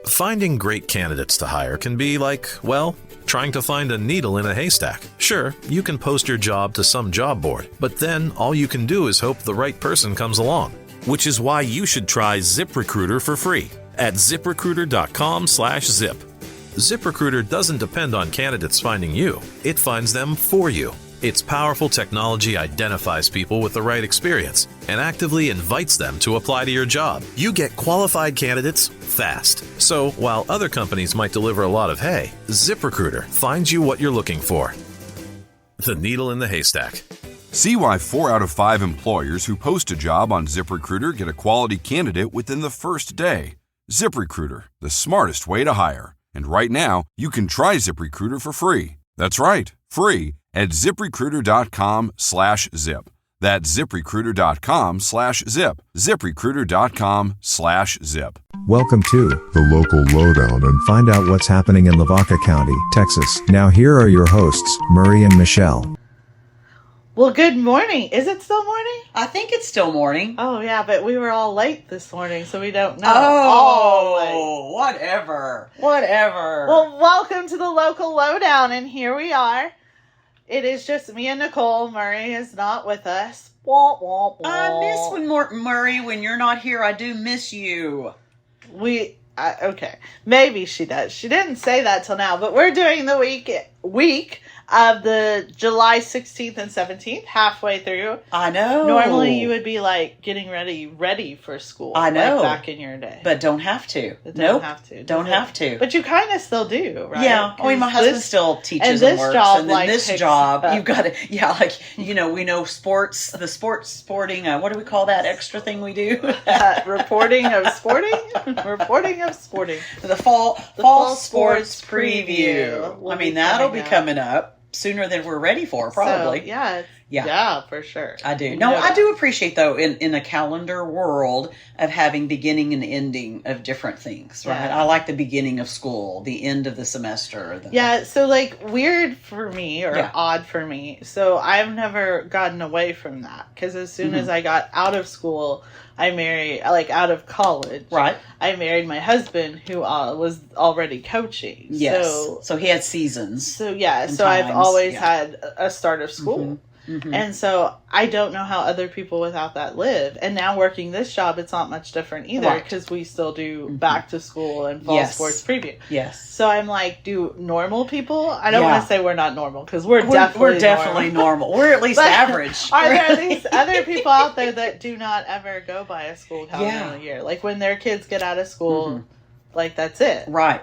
Finding great candidates to hire can be like, well, trying to find a needle in a haystack. Sure, you can post your job to some job board, but then all you can do is hope the right person comes along. Which is why you should try ZipRecruiter for free at ZipRecruiter.com/zip. ZipRecruiter doesn't depend on candidates finding you. It finds them for you. Its powerful technology identifies people with the right experience and actively invites them to apply to your job. You get qualified candidates fast. So while other companies might deliver a lot of hay, ZipRecruiter finds you what you're looking for. The needle in the haystack. See why 4 out of 5 employers who post a job on ZipRecruiter get a quality candidate within the first day. ZipRecruiter, the smartest way to hire. And right now, you can try ZipRecruiter for free. That's right, free at ZipRecruiter.com/zip. That's ZipRecruiter.com/zip. ZipRecruiter.com/zip. Welcome to the Local Lowdown and find out what's happening in Lavaca County, Texas. Now here are your hosts, Murray and Michelle. Well, good morning. Is it still morning? I think it's still morning. Oh, yeah, but we were all late this morning, so we don't know. Oh, whatever. Well, welcome to the Local Lowdown, and here we are. It is just me and Nicole. Murray is not with us. Wah, wah, wah. I miss Murray, when you're not here. I do miss you. Okay, maybe she does. She didn't say that till now, but we're doing the week of the July 16th and 17th, halfway through. I know. Normally you would be like getting ready for school. I know. Like back in your day. But don't have to. Don't have to. Don't have to. But you kind of still do, right? Yeah. I mean, my husband still teaches and works. And then this job, you've got to, we know sporting, what do we call that extra thing we do? Reporting of sporting? Reporting of sporting. The fall sports preview. I mean, that'll be coming up sooner than we're ready for, probably. So, yeah, for sure. I do. No, I do appreciate, though, in a calendar world of having beginning and ending of different things, right? Yeah. I like the beginning of school, the end of the semester. So weird for me or odd for me. So I've never gotten away from that because as soon as I got out of school, I married, out of college. Right. I married my husband who was already coaching. Yes. So he had seasons. So I've always had a start of school. Mm-hmm. And so I don't know how other people without that live. And now working this job, it's not much different either because we still do back to school and fall sports preview. Yes. So I'm like, do normal people? I don't want to say we're not normal because we're definitely normal. We're at least average. Are there these other people out there that do not ever go by a school calendar year? Like when their kids get out of school, that's it. Right?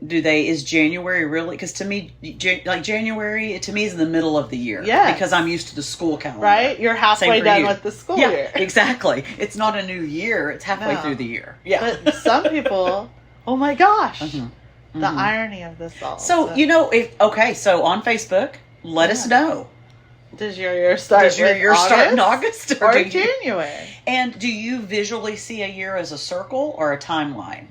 Is January really? Because to me, January, to me is in the middle of the year. Yeah. Because I'm used to the school calendar. Right? You're halfway done with the school year. Exactly. It's not a new year. It's halfway through the year. Yeah. But some people, oh my gosh. The irony of this all. So, so on Facebook, let us know. Does your year start in August or January? And do you visually see a year as a circle or a timeline?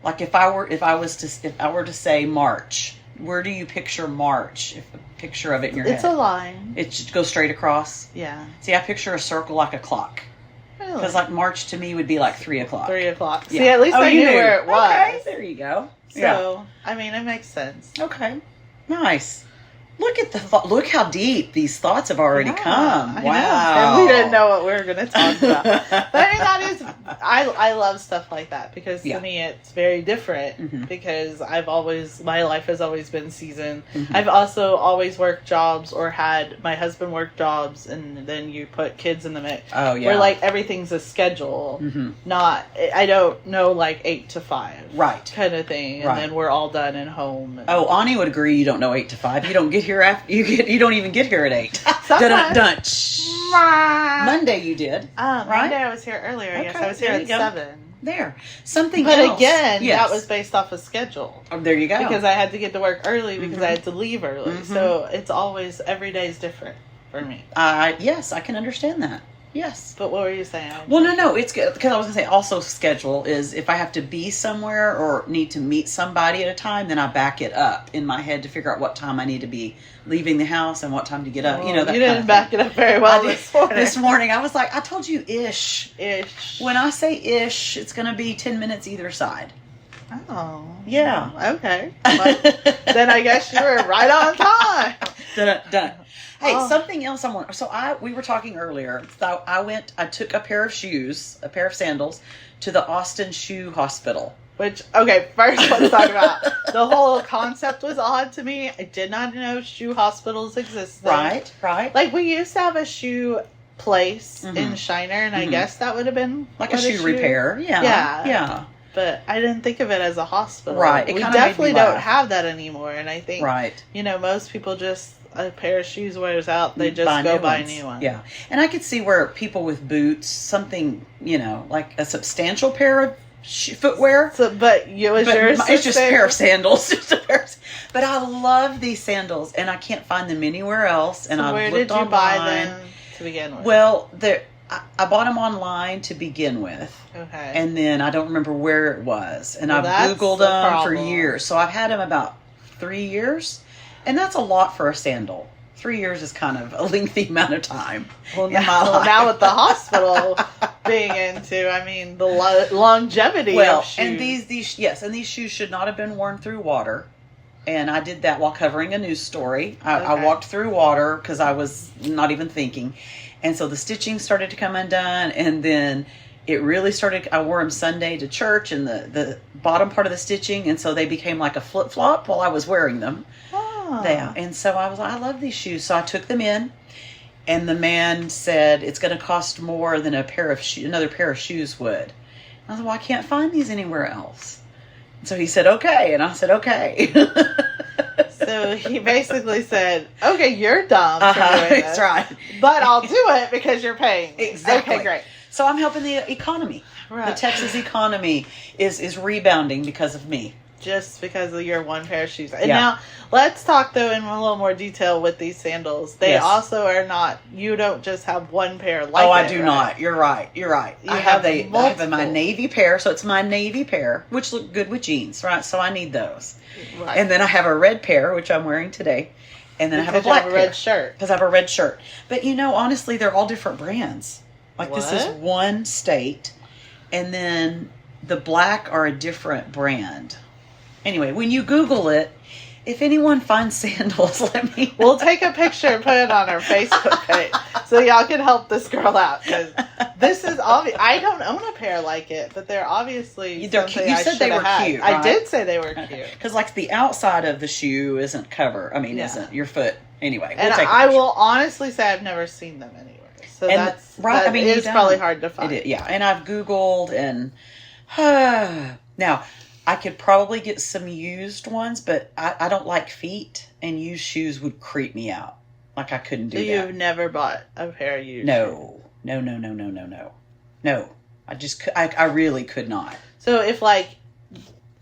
Like if I were to say March, where do you picture March? If a picture of it in your head. It's a line. It should go straight across. Yeah. See, I picture a circle like a clock. Really? Because March to me would be 3 o'clock. 3 o'clock. Yeah. See, at least I knew where it was. Okay, there you go. So, I mean, it makes sense. Okay, nice. Look at look how deep these thoughts have already come. Wow. And we didn't know what we were going to talk about. But I mean, I love stuff like that because to me it's very different because my life has always been seasoned. I've also always worked jobs or had my husband work jobs and then you put kids in the mix. Oh, yeah. Where everything's a schedule, I don't know 8 to 5. Right. Kind of thing. And then we're all done and home. Oh, Ani would agree you don't know 8 to 5. You don't get here after you don't even get here at 8. Monday you did. Right? Monday I was here earlier. Okay, yes, I was here at 7. There. Something but else. Again, that was based off a schedule. Oh, there you go. Because I had to get to work early because I had to leave early. So it's always, every day is different for me. Yes, I can understand that. Yes. But what were you saying? Well, no, it's good. Because I was going to say also schedule is if I have to be somewhere or need to meet somebody at a time, then I back it up in my head to figure out what time I need to be leaving the house and what time to get up. Well, that you didn't back it up very well this morning. This morning, I was like, I told you ish. When I say ish, it's going to be 10 minutes either side. Oh. Yeah. Okay. Well, then I guess you were right on time. Done. Hey, something else I want. So we were talking earlier. So I took a pair of sandals to the Austin Shoe Hospital. Which, okay, first let's talk about the whole concept was odd to me. I did not know shoe hospitals existed. Right. Like, we used to have a shoe place in Shiner, and I guess that would have been like a shoe repair. Yeah. But I didn't think of it as a hospital. Right. We definitely don't have that anymore, and I think, right. Most people just, a pair of shoes wears out, they just go buy new ones. Yeah. And I could see where people with boots, something, like a substantial pair of footwear. But yours it's just a pair of sandals. But I love these sandals, and I can't find them anywhere else. And where did you buy them to begin with? Well, I bought them online to begin with. Okay. And then I don't remember where it was. And I've Googled them for years. So I've had them about 3 years. And that's a lot for a sandal. 3 years is kind of a lengthy amount of time. Well, now with the hospital being into, the longevity of shoes. And these shoes should not have been worn through water. And I did that while covering a news story. I walked through water because I was not even thinking. And so the stitching started to come undone, and then it really started. I wore them Sunday to church, and the bottom part of the stitching, and so they became like a flip-flop while I was wearing them. Oh. Yeah, and so I love these shoes. So I took them in, and the man said it's going to cost more than another pair of shoes would. I was like, well, I can't find these anywhere else. And so he said, okay, and I said, okay. So he basically said, okay, you're dumb for doing this. That's right. But I'll do it because you're paying me. Exactly. Okay, great. So I'm helping the economy. Right. The Texas economy is rebounding because of me. Just because of your one pair of shoes. And now, let's talk, though, in a little more detail with these sandals. They also are not, you don't just have one pair like that. Oh, I do not. You're right. I have my navy pair, so it's my navy pair, which look good with jeans, right? So I need those. Right. And then I have a red pair, which I'm wearing today. And then I have a black pair. Red shirt. Because I have a red shirt. But, honestly, they're all different brands. Like, this is one state. And then the black are a different brand. Anyway, when you Google it, if anyone finds sandals, let me know. We'll take a picture and put it on our Facebook page so y'all can help this girl out. Because this is obvious. I don't own a pair like it, but they're obviously something you said they were cute, right? I did say they were cute. Because like the outside of the shoe isn't isn't your foot. Anyway, and I will honestly say I've never seen them anywhere. So that's right. It's probably hard to find. And I've Googled and now I could probably get some used ones, but I don't like feet, and used shoes would creep me out. Like I couldn't do that. So you've never bought a pair of used shoes? No. I really could not. So if I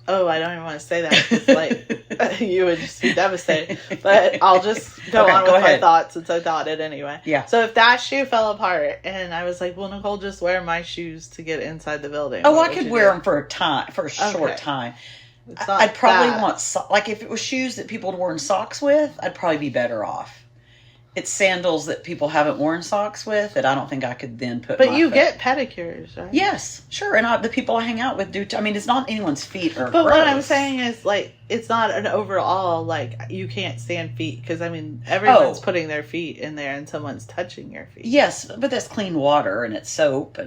don't even want to say that. 'Cause, you would just be devastated. But I'll just go on with my thoughts since I thought it anyway. Yeah. So if that shoe fell apart and I was like, well, Nicole, just wear my shoes to get inside the building. Oh, I could wear them for a short time. I'd probably want, if it was shoes that people had worn socks with, I'd probably be better off. It's sandals that people haven't worn socks with that I don't think I could then put. But you get pedicures, right? Yes, sure. And the people I hang out with do. It's not anyone's feet or. But gross. What I'm saying is, it's not an overall you can't stand feet because everyone's putting their feet in there and someone's touching your feet. Yes, but that's clean water and it's soap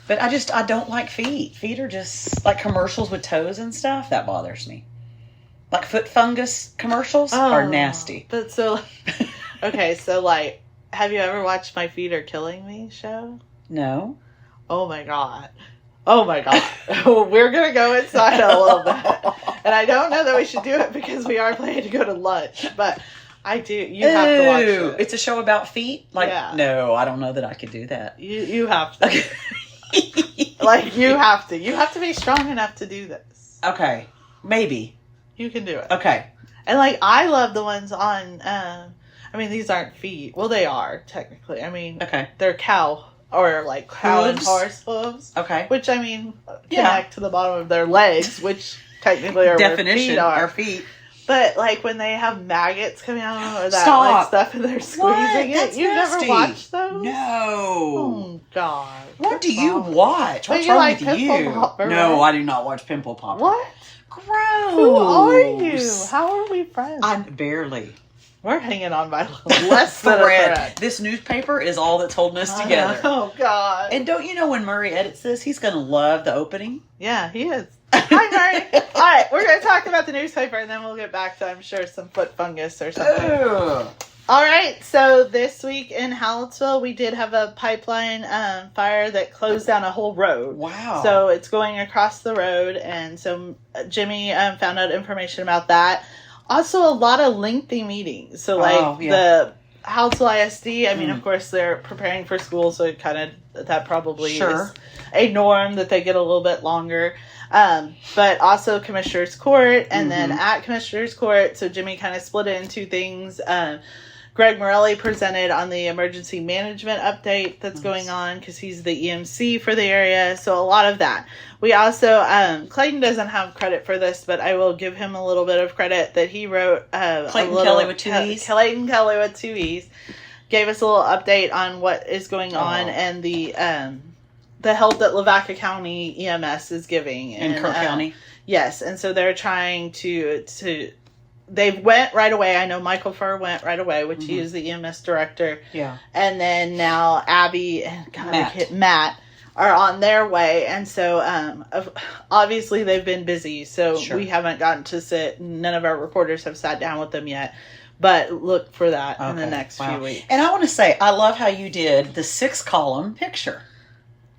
But I don't like feet. Feet are just like commercials with toes and stuff. That bothers me. Like foot fungus commercials are nasty. But so. Okay, so have you ever watched My Feet Are Killing Me show? No. Oh my god. We're going to go inside a little bit. And I don't know that we should do it because we are planning to go to lunch, but I do. You have to watch it. It's a show about feet? No, I don't know that I could do that. You have to. You have to. You have to be strong enough to do this. Okay. Maybe. You can do it. Okay. And I love the ones on these aren't feet. Well, they are, technically. Okay. They're cow cow and horse hooves. Okay. Which, connect to the bottom of their legs, which technically are definition where feet are. Feet. But like when they have maggots coming out or that Stop. like stuff and they're squeezing it. That's You've nasty. never watched those? No. Oh God. What do you watch? But What's you wrong like with Pimple you? Popper, No, right? I do not watch Pimple Popper. What? Gross. Who are you? How are we friends? I'm barely. We're hanging on by less than a thread. This newspaper is all that's holding us together. Oh God. And don't you know when Murray edits this, he's going to love the opening? Yeah, he is. Hi, Murray. All right, we're going to talk about the newspaper, and then we'll get back to, I'm sure, some foot fungus or something. Ugh. All right, so this week in Hallettsville, we did have a pipeline fire that closed down a whole road. Wow. So it's going across the road, and so Jimmy found out information about that. Also, a lot of lengthy meetings. So, like, the Hallettsville ISD, I mean, of course, they're preparing for school, so it kind of, that probably is a norm that they get a little bit longer. But also Commissioner's Court, and then at Commissioner's Court, so Jimmy kind of split it into things. Greg Morelli presented on the emergency management update that's going on because he's the EMC for the area. So a lot of that. We also, Clayton doesn't have credit for this, but I will give him a little bit of credit that he wrote. Clayton Kelly with 2 E's. Clayton Kelly with 2 E's. Gave us a little update on what is going on and the help that Lavaca County EMS is giving. In Kirk County? Yes. And so they're trying to they went right away. I know Michael Furr went right away, which he is the EMS director. Yeah. And then now Abby and Matt are on their way. And so obviously they've been busy. So we haven't gotten to sit. None of our reporters have sat down with them yet. But look for that in the next few weeks. And I want to say, I love how you did the 6-column picture.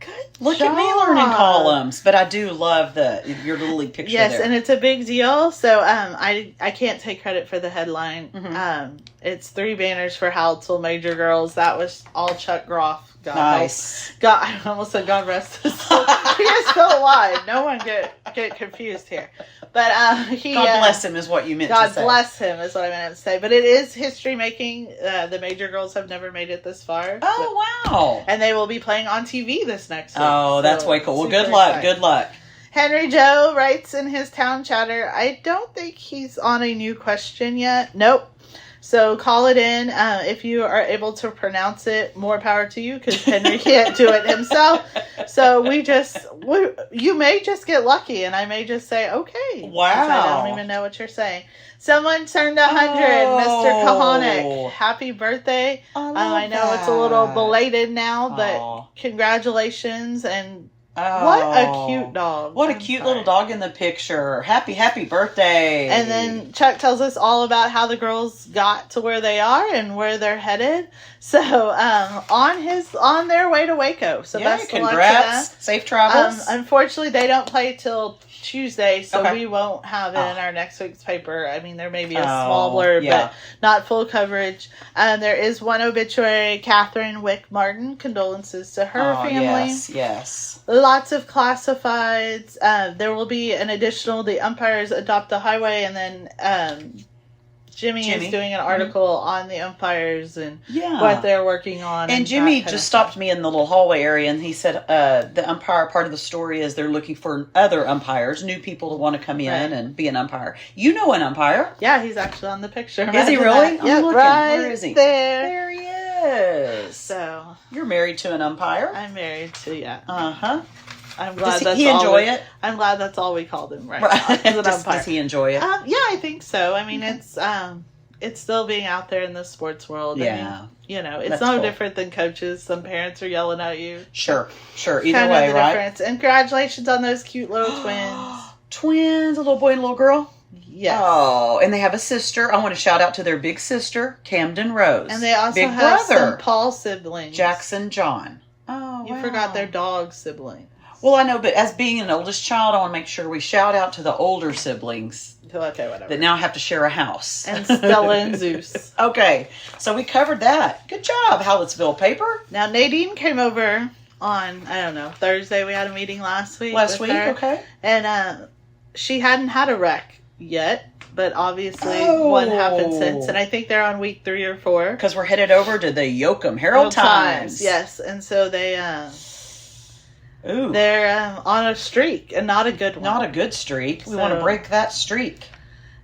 Good Look job. at me learning columns, but I do love your little league picture there. Yes, and it's a big deal. So I can't take credit for the headline. It's 3 banners for Hallettsville Major Girls. That was all Chuck Groff. Nice. I almost said God rest his soul. He is still alive. No one get confused here. But God bless him is what you meant to say. God bless him is what I meant to say. But it is history making. The Major Girls have never made it this far. Oh, wow. And they will be playing on TV this next week. Oh, that's way cool. Well, good luck. Good luck. Henry Joe writes in his town chatter, I don't think he's on a new question yet. Nope. So call it in. If you are able to pronounce it, more power to you, because Henry can't do it himself. So you may just get lucky, and I may just say, okay. Wow. I don't even know what you're saying. Someone turned 100, Mr. Kahonik. Happy birthday. I know it's a little belated now, but congratulations, and what a cute dog. What a cute little dog in the picture. Happy birthday. And then Chuck tells us all about how the girls got to where they are and where they're headed. So, on their way to Waco. So best of luck to them. Safe travels. Unfortunately, they don't play till Tuesday, so we won't have it in our next week's paper. I mean, there may be a small blurb, but not full coverage. There is one obituary, Catherine Wick Martin. Condolences to her family. Yes. Lots of classifieds. There will be an additional, the umpires adopt the highway, and then Jimmy is doing an article on the umpires and what they're working on. And Jimmy just stopped me in the little hallway area, and he said the umpire part of the story is they're looking for other umpires, new people to want to come in and be an umpire. You know an umpire. Yeah, he's actually on the picture. Is he really? Yeah, right. Where is he? There he is. So you're married to an umpire? I'm married to, Uh-huh. I'm glad Does he enjoy it? I'm glad that's all we called him right now. Does he enjoy it? Yeah, I think so. I mean, it's still being out there in the sports world. Yeah. I mean, it's no different than coaches. Some parents are yelling at you. Sure. Either kind way, of the right? Difference. And congratulations on those cute little twins. Twins, a little boy and a little girl? Yes. Oh, and they have a sister. I want to shout out to their big sister, Camden Rose. And they also big have brother, some Paul siblings. Jackson John. Oh, You forgot their dog siblings. Well, I know, but as being an oldest child, I want to make sure we shout out to the older siblings. Okay, whatever. That now have to share a house. And Stella and Zeus. Okay, so we covered that. Good job, Hallettsville paper. Now, Nadine came over on, Thursday. We had a meeting last week. Okay. And she hadn't had a wreck yet, but obviously one happened since. And I think they're on week 3 or 4. Because we're headed over to the Yoakum Herald Times. Yes, and so they're on a streak, and not a good one. Not a good streak. We want to break that streak.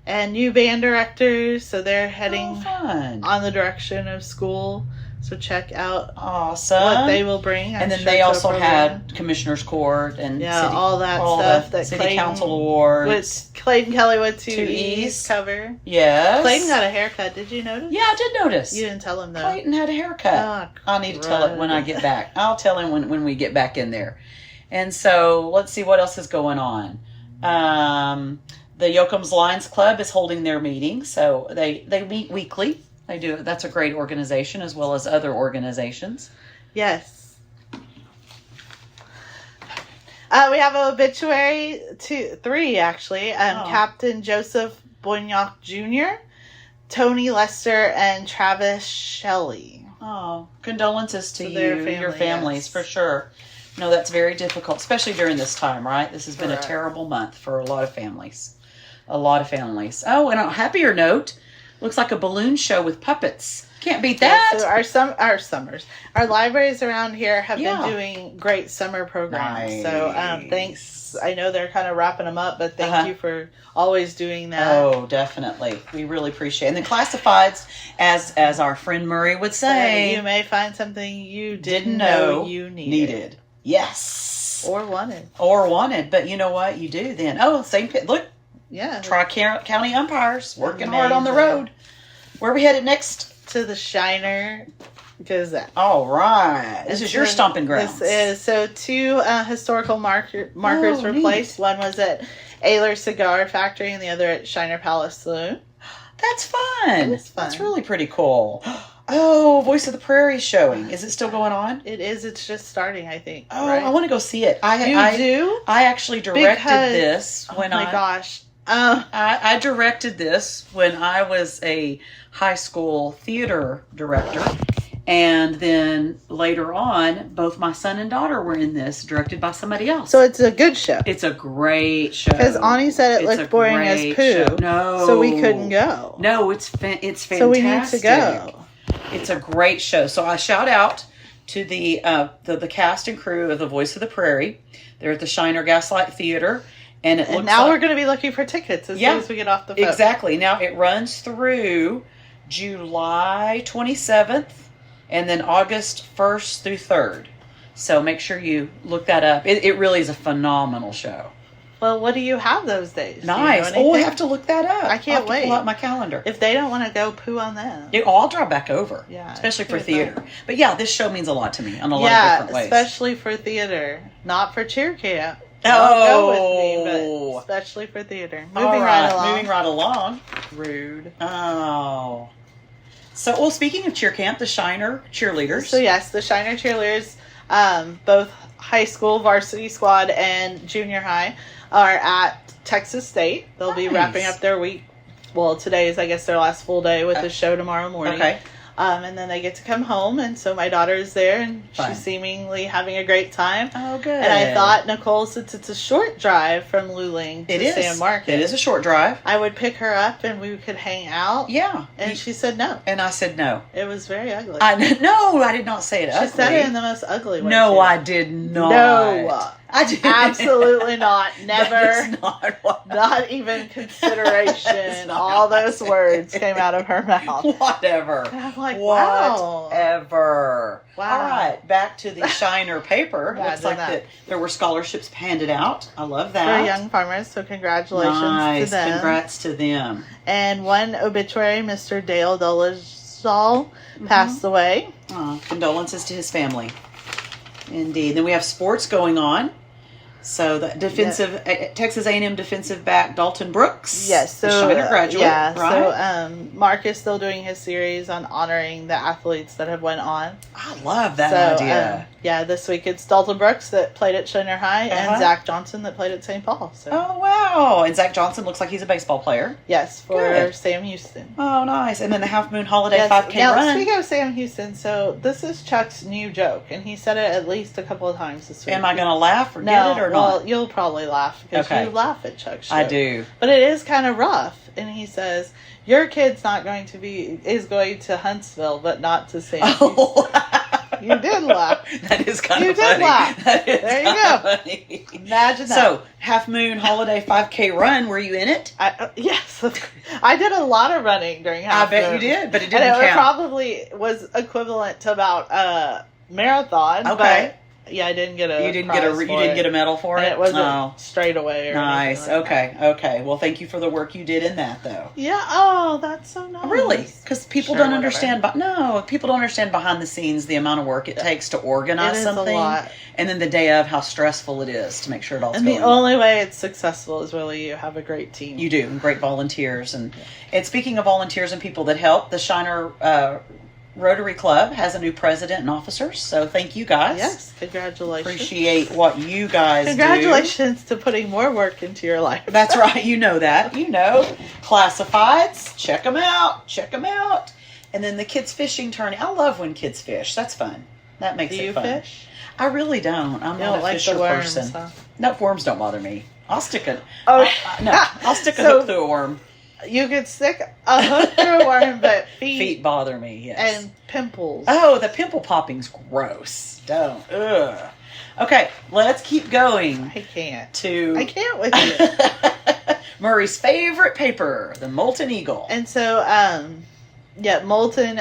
And new band directors, so they're heading fun. on the direction of school. So check out what they will bring. And then they also had Commissioner's Court and all that stuff. That City Council Awards. With Clayton Kelly with two E's E's cover. Yes. Clayton got a haircut. Did you notice? Yeah, I did notice. You didn't tell him though. Clayton had a haircut. I need to tell it when I get back. I'll tell him when we get back in there. And so let's see what else is going on. The Yoakum's Lions Club is holding their meeting, so they meet weekly. They do. That's a great organization, as well as other organizations. Yes. We have an obituary, 3 actually. Captain Joseph Boignac Jr., Tony Lester, and Travis Shelley. Oh, condolences to your families, yes. for sure. No, that's very difficult, especially during this time, right? This has been a terrible month for a lot of families. Oh, and on a happier note, looks like a balloon show with puppets. Can't beat that. Yeah, so our libraries around here have been doing great summer programs. Nice. So thanks. I know they're kind of wrapping them up, but thank you for always doing that. Oh, definitely. We really appreciate it. And the classifieds, as our friend Murray would say, you may find something you didn't know you needed. Yes. Or wanted. But you know what? You do then. Oh, same pit. Look. Yeah. Tri-County umpires working hard on the road. Where are we headed next? To the Shiner Gazette. All right. This is your stomping grounds. This is. So 2 historical markers were placed. One was at Ayler Cigar Factory and the other at Shiner Palace Saloon. That's fun. That's really pretty cool. Oh, Voice of the Prairie showing. Is it still going on? It is. It's just starting, I think. Oh, right? I want to go see it. You do? I actually directed this when Oh my gosh. I directed this when I was a high school theater director. And then later on, both my son and daughter were in this, directed by somebody else. So it's a good show. It's a great show. Because Ani said it looked boring as poo. Show. No. So we couldn't go. No, it's fantastic. So we need to go. It's a great show. So I shout out to the cast and crew of The Voice of the Prairie. They're at the Shiner Gaslight Theater. And now we're going to be looking for tickets as soon as we get off the phone. Exactly. Now it runs through July 27th and then August 1st through 3rd. So make sure you look that up. It really is a phenomenal show. Well, what do you have those days? Nice. I have to look that up. I can't wait. Pull out my calendar. If they don't want to go, poo on them. I'll drive back over. Yeah. Especially for theater. Fun. But yeah, this show means a lot to me on a lot of different ways. Especially for theater. Not for cheer camp. Go with me, but especially for theater. Moving right along. Rude. Oh. So, speaking of cheer camp, the Shiner cheerleaders. So, yes, the Shiner cheerleaders, both high school varsity squad and junior high, are at Texas State. They'll be wrapping up their week. Well, today is, I guess, their last full day with the show tomorrow morning. Okay. And then they get to come home, and so my daughter is there, and she's seemingly having a great time. Oh, good. And I thought, Nicole, since it's a short drive from Luling to San Marcos. It is a short drive. I would pick her up, and we could hang out. Yeah. And she said no. And I said no. It was very ugly. No, I did not say it ugly. She said it in the most ugly way. No, I did not. No. I did. Absolutely not. Never. That is not what not even consideration. All those words came out of her mouth. Whatever. And I'm like, wow. Whatever. Wow. All right, back to the Shiner paper. Looks like that there were scholarships handed out. I love that. For young farmers, so congratulations to them. Congrats to them. And one obituary, Mr. Dale Dolezal passed away. Condolences to his family. Indeed. Then we have sports going on. So the Texas A&M defensive back Dalton Brooks. Yes, so the Shiner graduate. Yeah, right? So Mark is still doing his series on honoring the athletes that have went on. I love that idea. This week it's Dalton Brooks that played at Shiner High and Zach Johnson that played at St. Paul. So. Oh wow! And Zach Johnson looks like he's a baseball player. Yes, for Sam Houston. Oh nice! And then the Half Moon Holiday 5K now, run. Speaking of Sam Houston, so this is Chuck's new joke, and he said it at least a couple of times this week. Am I going to laugh or get it or not? Well, you'll probably laugh because you laugh at Chuck's joke. I do, but it is kind of rough. And he says, "Your kid's is going to Huntsville, but not to Sam Houston." You did laugh. That is kind You of funny. did laugh. There you go. Funny. Imagine that. So, Half Moon Holiday 5K run, were you in it? Yes. I did a lot of running during Half I bet Moon. you did, but it didn't and it count. probably was equivalent to about marathon. Okay. But yeah, I didn't get a You didn't get a medal for and it? it wasn't straight away or nice. anything like that. Okay. Well, thank you for the work you did in that, though. Yeah. Oh, that's so nice. Really? Because people Sure, don't whatever. understand. People don't understand behind the scenes the amount of work it takes to organize It is something, a lot. and then the day of how stressful it is to make sure it all's And going the well. only way it's successful is really you have a great team. You do, great volunteers, and speaking of volunteers and people that help, the Shiner Rotary Club has a new president and officers. So thank you guys. Yes, congratulations. Appreciate what you guys do. Congratulations to putting more work into your life. That's right. You know that. You know. Classifieds. Check them out. Check them out. And then the kids fishing tourney. I love when kids fish. That's fun. That makes Do it you fun. fish? I really don't. I'm You not don't a like fisher the worms, person. huh? No, worms don't bother me. I'll stick a I'll stick a So- hook through a worm. You could stick a hook through a worm, but Feet bother me. Yes. and pimples. Oh, the pimple popping's gross. Don't. Ugh. Okay, let's keep going I can't. to I can't with you. Murray's favorite paper, the Molten Eagle. And so, yeah, Molten,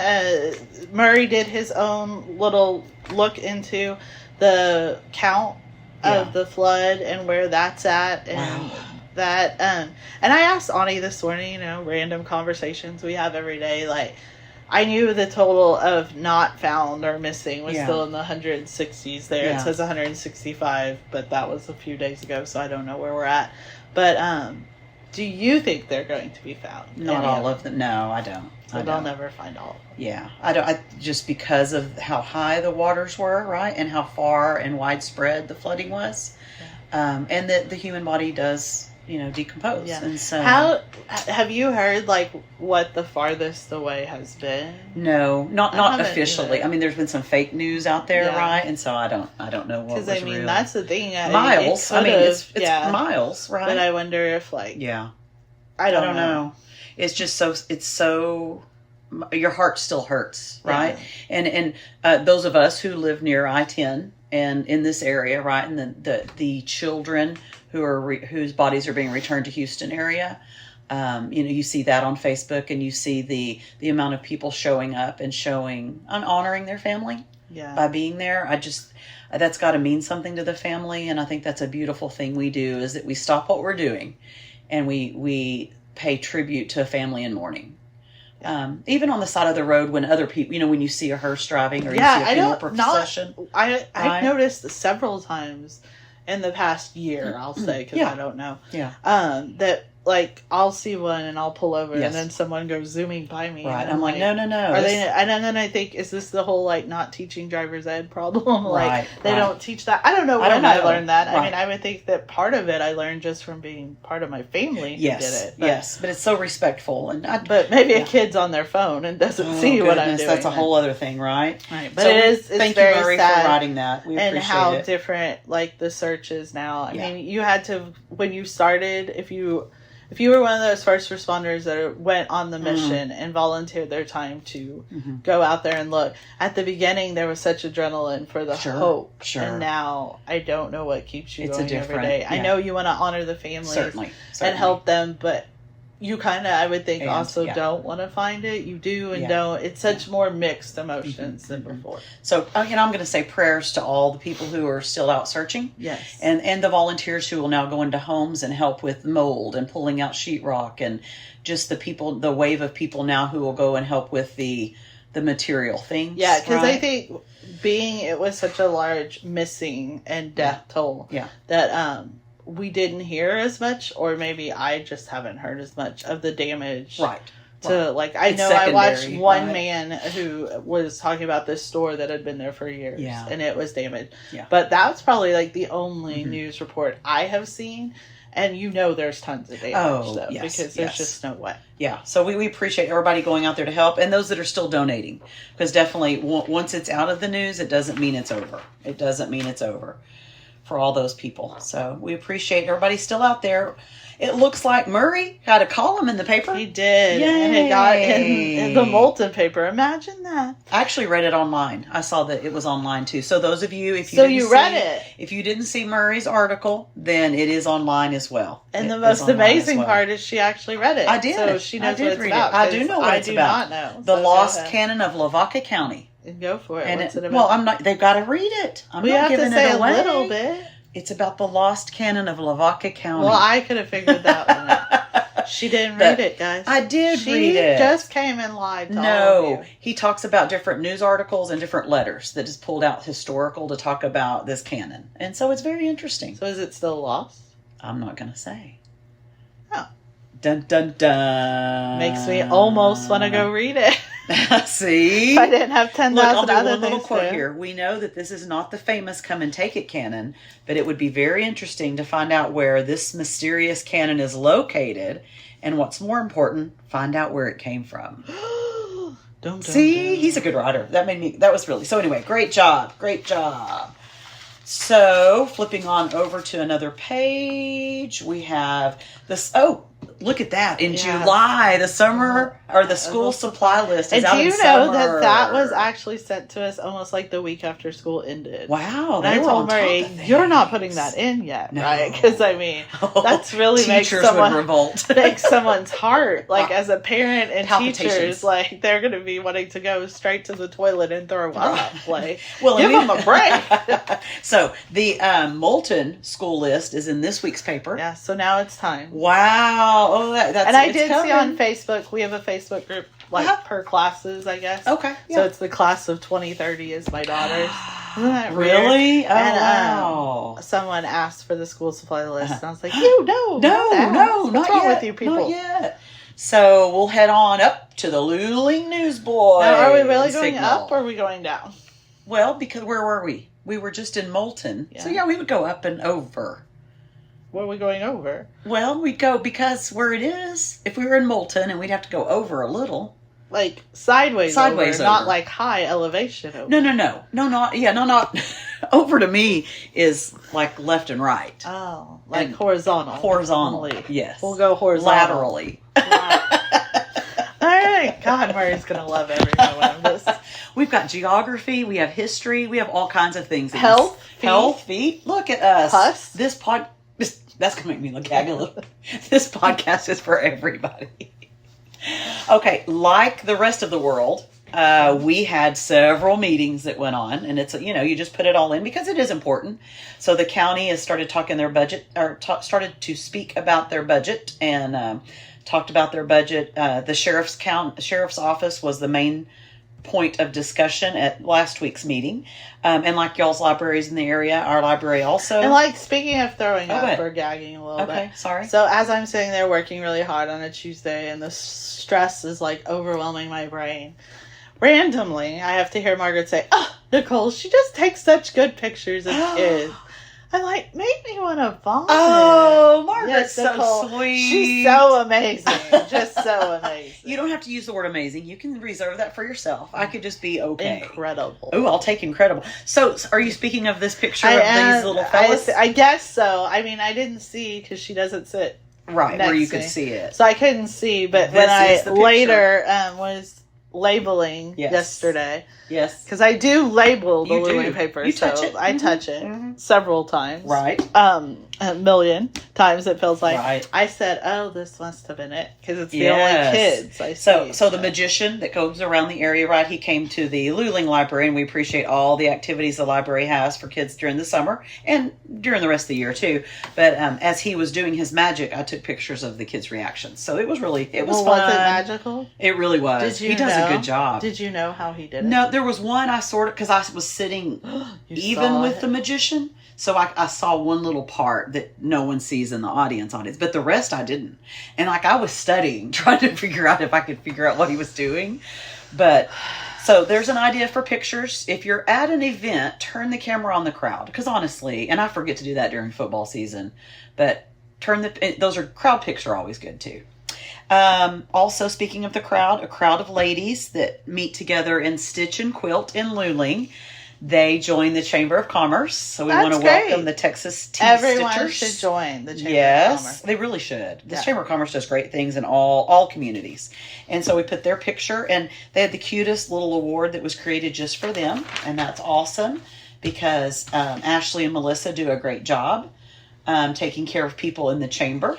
Murray did his own little look into the count Yeah. of the flood and where that's at. And Wow. that, and I asked Ani this morning, random conversations we have every day. Like, I knew the total of not found or missing was Yeah. still in the 160s there. Yeah. It says 165, but that was a few days ago, so I don't know where we're at. But, do you think they're going to be found? Not all of them. No, I don't. So I they'll don't. never find all of them. Yeah, I don't. Just because of how high the waters were, right, and how far and widespread the flooding was, and that the human body does, decompose. Yeah. And so, How have you heard like what the farthest away has been? No, not haven't officially. either. I mean, there's been some fake news out there, Yeah. right? And so I don't know what was Because real. that's the thing. Miles. I mean, it's yeah. miles, right? But I wonder if yeah. I don't know. It's just so your heart still hurts, right? Yeah. And those of us who live near I-10 and in this area, right, and the children whose bodies are being returned to Houston area, you see that on Facebook, and you see the amount of people showing up and honoring their family Yeah. by being there. That's got to mean something to the family, and I think that's a beautiful thing we do, is that we stop what we're doing and we pay tribute to a family in mourning. Even on the side of the road when other people, when you see a hearse driving or you see a funeral procession. I've noticed several times in the past year, I'll say, because I don't know. Yeah. That like I'll see one and I'll pull over Yes. and then someone goes zooming by me. Right. And I'm like, no. Are they? And then I think, is this the whole like not teaching driver's ed problem? Like Right, they right. don't teach that. I don't know I when don't I know. learned that. I Right. mean, I would think that part of it I learned just from being part of my family who Yes. did it. But, Yes. But it's so respectful, and But maybe a kid's on their phone and doesn't see what I'm goodness, doing. That's a whole other thing, right? Right. But So it's thank very you, Murray, sad. for writing that. We And appreciate how it. different like the search is now. I Yeah. mean, you had to, when you started, if you were one of those first responders that went on the mission and volunteered their time to go out there and look, at the beginning there was such adrenaline for the Sure, hope. sure. And now I don't know what keeps you It's a going every different- day. I yeah. know you want to honor the families Certainly. and help them, but you kind of, I would think, And, also yeah. don't want to find it. You do and Yeah. don't. It's such more mixed emotions than before. So, I'm going to say prayers to all the people who are still out searching. Yes. And the volunteers who will now go into homes and help with mold and pulling out sheetrock, and just the wave of people now who will go and help with the material things. Yeah, because I right? think it was such a large missing and death toll Yeah. that we didn't hear as much, or maybe I just haven't heard as much of the damage. Right. To like, I It's know I watched secondary, one right? man who was talking about this store that had been there for years, Yeah. and it was damaged. Yeah. But that's probably like the only news report I have seen, and there's tons of damage though, yes, because yes. there's just no way. Yeah, so we appreciate everybody going out there to help, and those that are still donating, because definitely once it's out of the news, it doesn't mean it's over. It doesn't mean it's over. for all those people. So we appreciate everybody still out there. It looks like Murray had a column in the paper. He did. Yay. And it got in the Moulton paper. Imagine that. I actually read it online. I saw that it was online too. So those of you, if you didn't see Murray's article, then it is online as well. And the most amazing part is she actually read it. I did. So she knows what it's about. I do know what it's about. I do not know. The Lost Canon of Lavaca County. And go for it. And What's it about? Well, I'm not. They've got to read it. I'm not giving it away. A little bit. It's about the Lost Canon of Lavaca County. Well, I could have figured that one out. She didn't read it, guys. I did read it. She just came and lied to all of you. He talks about different news articles and different letters that is pulled out historical to talk about this canon. And so it's very interesting. So is it still lost? I'm not going to say. Oh. Dun, dun, dun. Makes me almost want to go read it. See? If I didn't have 10,000 I'll do other one little things quote here. We know that this is not the famous Come and Take It canon, but it would be very interesting to find out where this mysterious canon is located, and what's more important, find out where it came from. See? He's a good writer. That was really... So anyway, great job. Great job. So, flipping on over to another page, we have this... Oh, look at that. In July, the summer, or the school supply list is out in summer. And do you know that was actually sent to us almost like the week after school ended? Wow. And I told Murray, you're not putting that in yet, right? Because, I mean, that's really makes someone's heart, like, as a parent and teachers, like, they're going to be wanting to go straight to the toilet and throw up. Like, give them a break. So, the Moulton school list is in this week's paper. Yeah, so now it's time. Wow. Oh, that's and I did see on Facebook, we have a Facebook group, like, per classes, I guess. Okay. Yeah. So it's the class of 2030 is my daughter's. Isn't that really? Weird? Oh, and, wow. Someone asked for the school supply list, and I was like, no, what's wrong with you people? Not yet. So we'll head on up to the Luling Newsboy. Now, are we really going up, or are we going down? Well, because where were we? We were just in Moulton. Yeah. So, we would go up and over. What are we going over? Well, we'd go, because where it is, if we were in Moulton, and we'd have to go over a little. Like, sideways over. Not like high elevation over. No. Not. Over to me is like left and right. Oh, like and horizontal. Horizontally, yes. We'll go horizontal. Laterally. All right. God, Murray's going to love every moment of this. We've got geography, we have history, we have all kinds of things. Health, feet. Look at us. Us. That's going to make me look gag a little. This podcast is for everybody. Okay, like the rest of the world, we had several meetings that went on, and it's, you just put it all in because it is important. So the county has started talking their budget, or started to speak about their budget, and talked about their budget. The sheriff's office was the main point of discussion at last week's meeting. And like y'all's libraries in the area, our library also. And like, speaking of throwing up or gagging a little bit. Okay, sorry. So as I'm sitting there working really hard on a Tuesday, and the stress is like overwhelming my brain, randomly I have to hear Margaret say, "Oh, Nicole, she just takes such good pictures of kids." I'm like, make me want to vomit. Oh, Margaret's Nicole, so sweet. She's so amazing. Just so amazing. You don't have to use the word amazing. You can reserve that for yourself. I could just be okay. Incredible. Oh, I'll take incredible. So, are you speaking of this picture of these little fellas? I guess so. I mean, I didn't see because she doesn't sit right where you could see it. So I couldn't see, but when I later was labeling yesterday. Yes. Because I do label the Luling paper. You touch it. I touch it several times. Right. A million times it feels like. Right. I said, oh, this must have been it. Because it's the only kids I see. So the magician that goes around the area, right, he came to the Luling Library, and we appreciate all the activities the library has for kids during the summer and during the rest of the year, too. But as he was doing his magic, I took pictures of the kids' reactions. So it was fun. Was it magical? It really was. He does a good job. Did you know how he did it? No, there was one I because I was sitting even with the magician. So I saw one little part that no one sees in the audience, but the rest I didn't. And I was studying, trying to figure out if I could figure out what he was doing. But so there's an idea for pictures. If you're at an event, turn the camera on the crowd. Because honestly, and I forget to do that during football season, but crowd pics are always good too. Also, speaking of the crowd, a crowd of ladies that meet together in Stitch and Quilt in Luling. They joined the Chamber of Commerce, so we want to great. welcome the Texas Tea Everyone Stitchers. should join the Chamber of Yes, Commerce. they really should. The Chamber of Commerce does great things in all communities. And so we put their picture, and they had the cutest little award that was created just for them, and that's awesome because Ashley and Melissa do a great job taking care of people in the chamber.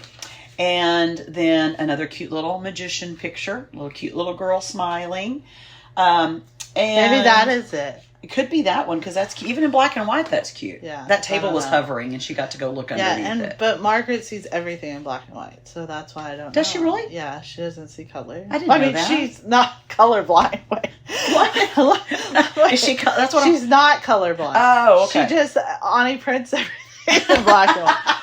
And then another cute little magician picture, little cute little girl smiling. And Maybe that is it. It could be that one because that's cute. Even in black and white, that's cute. Yeah, that table was hovering, and she got to go look underneath it. But Margaret sees everything in black and white, so that's why I don't. Does she really? Yeah, she doesn't see color. I didn't know that. She's not colorblind. Wait. What? Is she? That's what she's not colorblind. Oh, okay. She just Ani prints everything in black and white.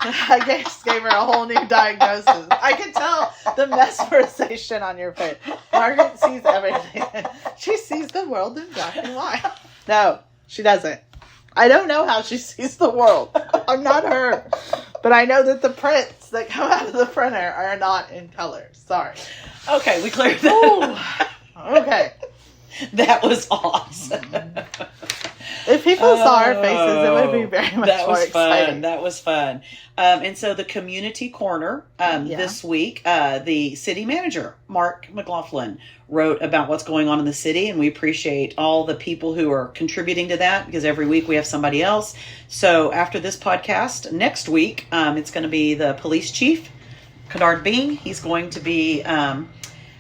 I just gave her a whole new diagnosis. I can tell the mesmerization on your face. Margaret sees everything. She sees the world in black and white. No, she doesn't. I don't know how she sees the world. I'm not her. But I know that the prints that come out of the printer are not in color. Sorry. Okay, we cleared that. Ooh. Okay. That was awesome. If people saw our faces, it would be very much more exciting. That was fun. And so the community corner this week, the city manager, Mark McLaughlin, wrote about what's going on in the city. And we appreciate all the people who are contributing to that because every week we have somebody else. So after this podcast, next week, it's going to be the police chief, Kadard Bing. He's going to be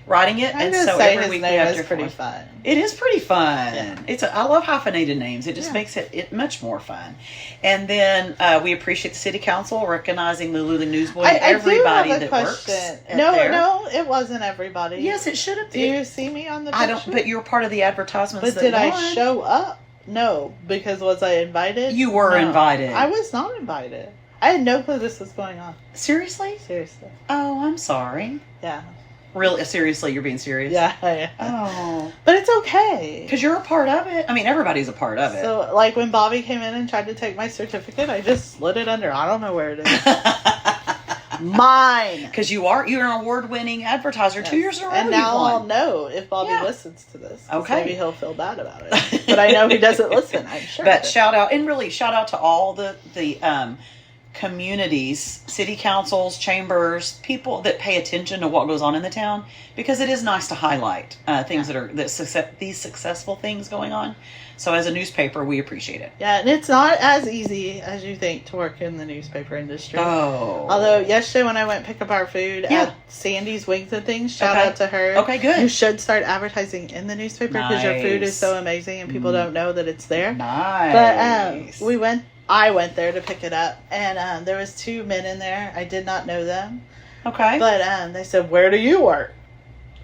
writing it. And so every week we have to pretty fun. It is pretty fun. Yeah. I love hyphenated names. It just makes it much more fun. And then we appreciate the city council recognizing the Luling Newsboy and everybody that works. No, it wasn't everybody. Yes, it should have been. Do you see me on the picture? I don't. But you were part of the advertisements. But did I show up? No, because was I invited? You were invited. I was not invited. I had no clue this was going on. Seriously? Seriously. Oh, I'm sorry. Yeah. Really? Seriously? You're being serious? Yeah. Oh. But it's okay. Because you're a part of it. I mean, everybody's a part of it. So, like, when Bobby came in and tried to take my certificate, I just slid it under. I don't know where it is. Mine. Because you're an award-winning advertiser. Yes. 2 years in a row. And now I'll know if Bobby listens to this. Okay. Maybe he'll feel bad about it. But I know he doesn't listen, I'm sure. But shout out to all the communities, city councils, chambers, people that pay attention to what goes on in the town, because it is nice to highlight things these successful things going on. So as a newspaper, we appreciate it. Yeah, and it's not as easy as you think to work in the newspaper industry. Oh. Although yesterday when I went pick up our food at Sandy's Wings and Things, shout out to her. Okay, good. You should start advertising in the newspaper because your food is so amazing and people don't know that it's there. Nice. But I went there to pick it up, and there was 2 men in there. I did not know them. Okay. But they said, "Where do you work?"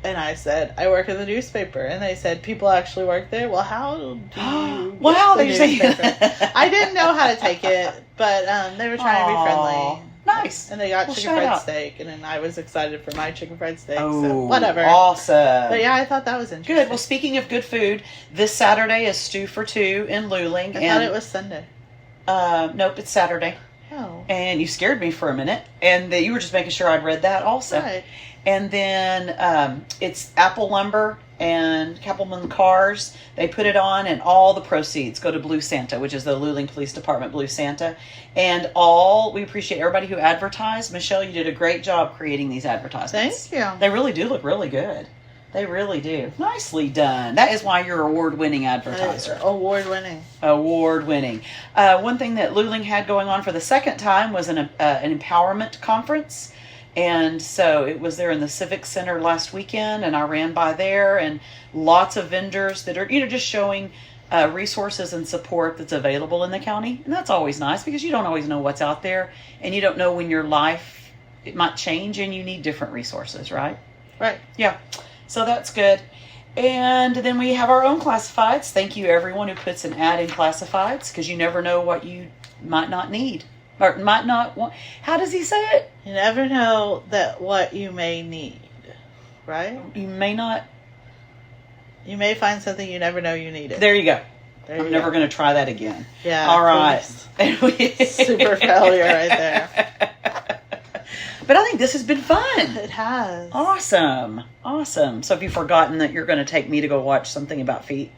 And I said, "I work in the newspaper." And they said, "People actually work there?" Well, how do you wow, get the newspaper? I didn't know how to take it, but they were trying to be friendly. Nice. And they got chicken fried steak, and then I was excited for my chicken fried steak. Oh, so whatever. Awesome. But yeah, I thought that was interesting. Good. Well, speaking of good food, this Saturday is Stew for Two in Luling. I thought it was Sunday. Nope, it's Saturday. Oh. And you scared me for a minute, and you were just making sure I'd read that also. Right. And then it's Apple Lumber and Kappelman Cars. They put it on, and all the proceeds go to Blue Santa, which is the Luling Police Department Blue Santa. And we appreciate everybody who advertised. Michelle, you did a great job creating these advertisements. Thank you. They really do look really good. They really do. Nicely done. That is why you're an award-winning advertiser. Award-winning. Award-winning. One thing that Luling had going on for the second time was an empowerment conference. And so it was there in the Civic Center last weekend, and I ran by there, and lots of vendors that are, just showing resources and support that's available in the county. And that's always nice because you don't always know what's out there, and you don't know when your life, it might change and you need different resources, right? Right. Yeah. So that's good. And then we have our own classifieds. Thank you, everyone who puts an ad in classifieds, because you never know what you might not need or might not want. How does he say it? You never know that what you may need, right? You may not. You may find something you never know you need it. There you go. I'm never going to try that again. Yeah. All right. Super failure right there. But I think this has been fun. It has. Awesome. So have you forgotten that you're going to take me to go watch something about feet?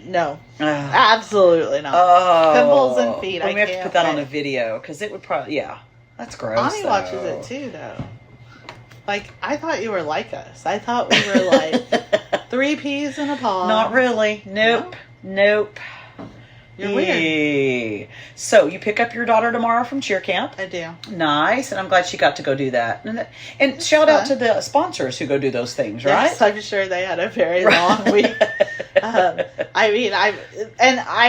No. Absolutely not. Oh. Pimples and feet. We have to put that on a video because it would probably, that's gross. Ani watches it too, though. Like, I thought you were like us. I thought we were like 3 peas in a pod. Not really. Nope. You're weird. So you pick up your daughter tomorrow from cheer camp. I do. Nice, and I'm glad she got to go do that. And shout out to the sponsors who go do those things, right? Yes, I'm sure they had a very long week. I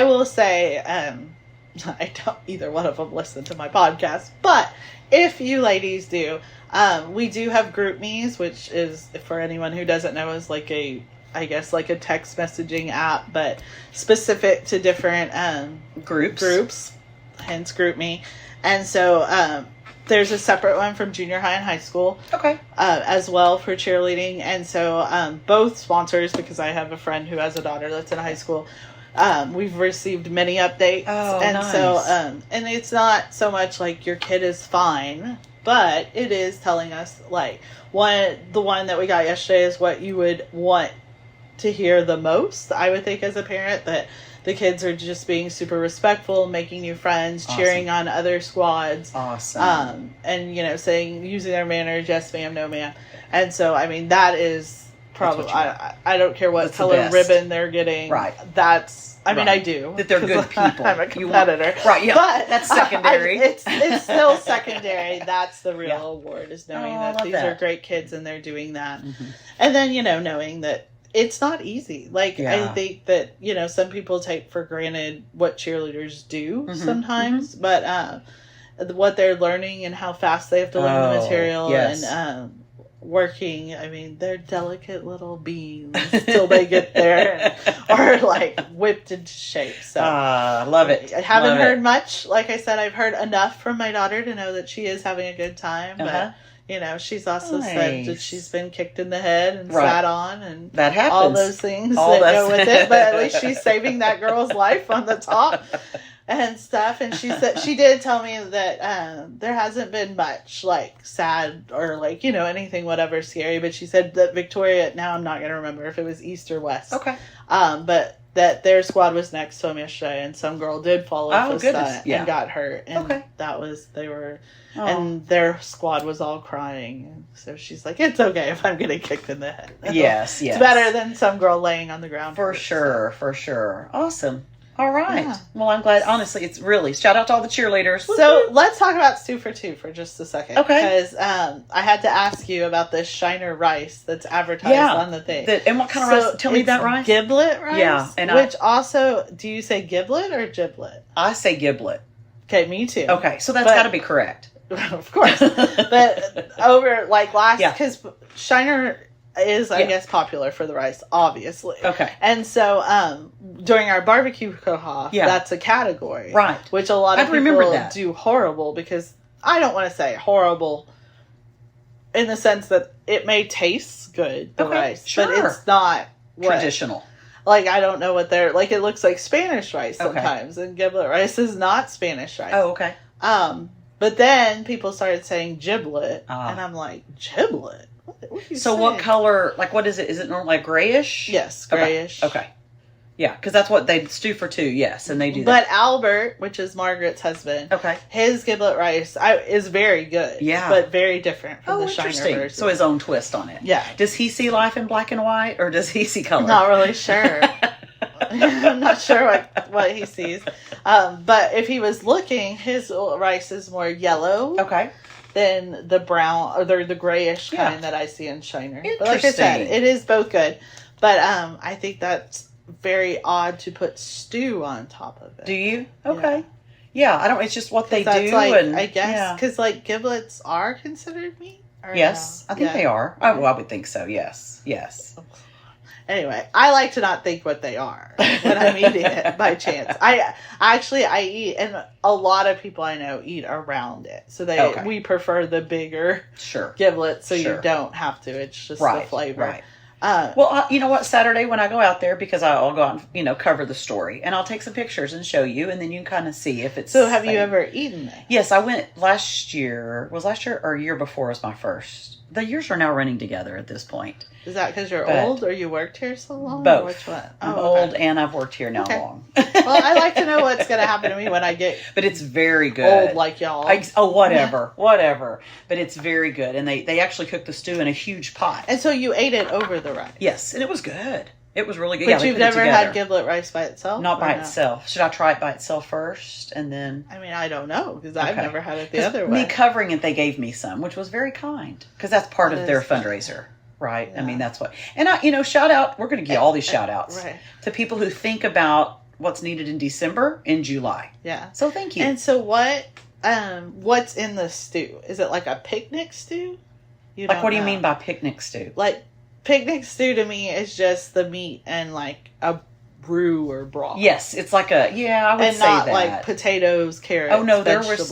will say, I don't either one of them listen to my podcast, but if you ladies do, we do have group me's, which is, for anyone who doesn't know, is like a text messaging app, but specific to different groups, hence group me. And so there's a separate one from junior high and high school, as well, for cheerleading. And so both sponsors, because I have a friend who has a daughter that's in high school, we've received many updates. Nice. So and it's not so much like your kid is fine, but it is telling us, like, the one that we got yesterday is what you would want to hear the most, I would think, as a parent, that the kids are just being super respectful, making new friends, cheering on other squads. Awesome. And, saying, using their manners, yes ma'am, no ma'am. And so, I mean, that is probably, I don't care what color ribbon they're getting. Right. I do. That they're good people. I'm a competitor. Right, yeah. But that's secondary. It's still secondary. That's the real award, is knowing that these are great kids and they're doing that. Mm-hmm. And then, knowing that it's not easy. Like, I think that, some people take for granted what cheerleaders do sometimes, but what they're learning and how fast they have to learn the material and working, I mean, they're delicate little beings till they get there or like whipped into shape. So I love it. I haven't heard much. Like I said, I've heard enough from my daughter to know that she is having a good time, but she's also said that she's been kicked in the head and sat on, and that happens. All those things that go with it. But at least she's saving that girl's life on the top and stuff. And she did tell me that there hasn't been much like sad or like anything whatever scary. But she said that Victoria. Now I'm not going to remember if it was East or West. Okay. But that their squad was next to them yesterday, and some girl did fall off a stunt and got hurt. And that was and their squad was all crying. So she's like, it's okay if I'm getting kicked in the head. Yes. It's better than some girl laying on the ground. For sure. Awesome. All right. Yeah. Well, I'm glad. Honestly, it's really, shout out to all the cheerleaders. So let's talk about Stew for Two for just a second. Okay. Because I had to ask you about this Shiner rice that's advertised on the thing. And what kind of rice? Tell me about rice. Giblet rice? Yeah. And also, do you say giblet or giblet? I say giblet. Okay, me too. Okay, so that's got to be correct. Of course. But over because Shiner is, I guess, popular for the rice, obviously. Okay. And so during our barbecue cook-off, that's a category. Right. Which a lot of people do horrible, because I don't want to say horrible in the sense that it may taste good, the rice, but it's not traditional. Like, I don't know what they're, like, it looks like Spanish rice sometimes, and giblet rice is not Spanish rice. Oh, okay. But then people started saying giblet, and I'm like, giblet? What are you saying? What color, like, what is it? Is it normally like grayish? Yes, grayish. Okay. Yeah, because that's what they stew for too, yes, and they do that. But Albert, which is Margaret's husband, his giblet rice is very good, but very different from the Shiner version. So his own twist on it. Yeah. Does he see life in black and white, or does he see color? Not really sure. I'm not sure what he sees. But if he was looking, his rice is more yellow. Okay. Than the brown or the grayish kind that I see in Shiner. Interesting. But like I said, it is both good. But I think that's very odd to put stew on top of it. Do you? Okay. Yeah, I don't. It's just what they do. I guess because like giblets are considered meat. Yes, no? I think they are. Oh, well, I would think so. Yes. Anyway, I like to not think what they are when I'm eating it by chance. I eat, and a lot of people I know eat around it. So we prefer the bigger giblets, so you don't have to. It's just the flavor. Right. Well, you know what? Saturday when I go out there, because I'll go out and cover the story, and I'll take some pictures and show you, and then you can kind of see if it's. So, have you ever eaten it? Yes, I went last year. Was last year or year before was my first? The years are now running together at this point. Is that because you're But- old or you worked here so long? Both. Or which one? I'm Oh, okay. old and I've worked here now long. Well, I like to know what's going to happen to me when I get But it's very good. old like y'all. Whatever. But it's very good. And they actually cook the stew in a huge pot. And so you ate it over the rice. Yes, and it was good. It was really good. But they you've put it never together. had giblet rice by itself? Not by or no? itself. Should I try it by itself first and then? I mean, I don't know because I've Okay. never had it the 'Cause other way. Me covering it, they gave me some, which was very kind because that's part That of their is kind. fundraiser, right? I Yeah. mean, that's what. And shout out. We're going to give all these shout outs Right. to people who think about what's needed in December, in July. Yeah. So thank you. And so what's in the stew? Is it like a picnic stew? Like, what do you mean by picnic stew? Like, picnic stew to me is just the meat and like a roux or broth. Yes, it's like I would And say not that. like potatoes, carrots. Oh no, there vegetables.